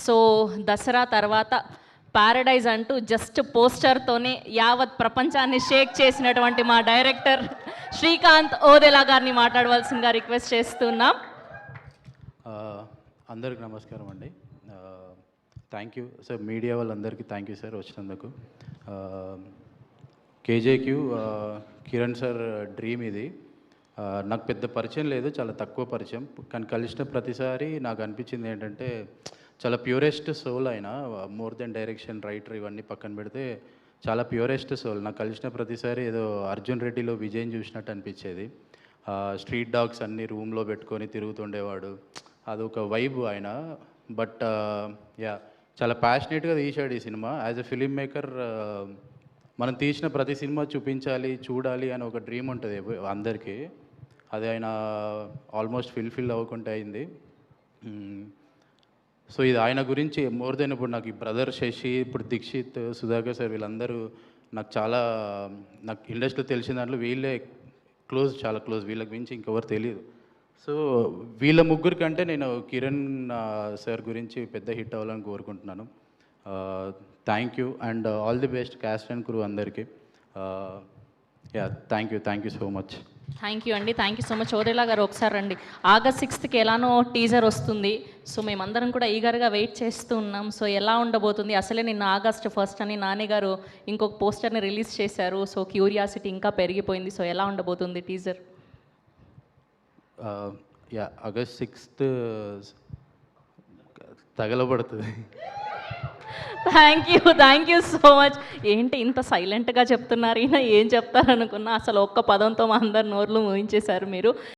So Dasara తర్వాత paradise అంటూ just పోస్టర్తోనే యావత్ ప్రపంచాన్ని షేక్ చేసినటువంటి మా డైరెక్టర్ శ్రీకాంత్ ఓదెలా గారిని మాట్లాడవలసిందిగా రిక్వెస్ట్ చేస్తున్నాం. అందరికి నమస్కారం అండి. థ్యాంక్ యూ సార్, మీడియా వాళ్ళందరికీ థ్యాంక్ యూ సార్ వచ్చినందుకు. కేజేక్యూ కిరణ్ సార్ డ్రీమ్ ఇది. నాకు పెద్ద పరిచయం లేదు, చాలా తక్కువ పరిచయం, కానీ కలిసిన ప్రతిసారి నాకు అనిపించింది ఏంటంటే చాలా ప్యూరెస్ట్ సోల్ ఆయన. మోర్ దెన్ డైరెక్షన్, రైటర్ ఇవన్నీ పక్కన పెడితే చాలా ప్యూరెస్ట్ సోల్. నాకు కలిసిన ప్రతిసారి ఏదో అర్జున్ రెడ్డిలో విజయం చూసినట్టు అనిపించేది. స్ట్రీట్ డాగ్స్ అన్నీ రూమ్లో పెట్టుకొని తిరుగుతుండేవాడు, అదొక వైబ్ ఆయన. బట్ యా, చాలా ప్యాషనేట్గా తీశాడు ఈ cinema. As a film maker మనం తీసిన ప్రతి సినిమా చూపించాలి, చూడాలి అని ఒక డ్రీమ్ ఉంటుంది అందరికీ. అది ఆయన ఆల్మోస్ట్ ఫిల్ అవ్వకుండా అయింది. సో ఇది ఆయన గురించి మోర్ దెన్ ఇప్పుడు నాకు ఈ బ్రదర్ శశి, ఇప్పుడు దీక్షిత్, సుధాకర్ సార్, వీళ్ళందరూ నాకు ఇండస్ట్రీలో తెలిసిన దాంట్లో వీళ్ళే క్లోజ్, చాలా క్లోజ్. వీళ్ళకి మించి ఇంకెవరు తెలియదు. సో వీళ్ళ ముగ్గురు కంటే నేను కిరణ్ సార్ గురించి పెద్ద హిట్ అవ్వాలని కోరుకుంటున్నాను. Thank you and all the best cast and crew అందరికీ. Yeah, thank you so much. Thank you అండి, thank you so much. Odela గారు ఒకసారి రండి. August 6th ఎలానో టీజర్ వస్తుంది. సో మేమందరం కూడా ఈగర్గా వెయిట్ చేస్తూ ఉన్నాం. సో ఎలా ఉండబోతుంది? అసలే నిన్న August 1st అని నాని గారు ఇంకొక పోస్టర్ని రిలీజ్ చేశారు. సో క్యూరియాసిటీ ఇంకా పెరిగిపోయింది. సో ఎలా ఉండబోతుంది టీజర్? యా, August 6th తగలబడుతుంది. Thank you so much. ఏంటి ఇంత సైలెంట్గా చెప్తున్నారు? ఈయన ఏం చెప్తారనుకున్నా, అసలు ఒక్క పదంతో మా అందరి నోర్లు మూయించేశారు మీరు.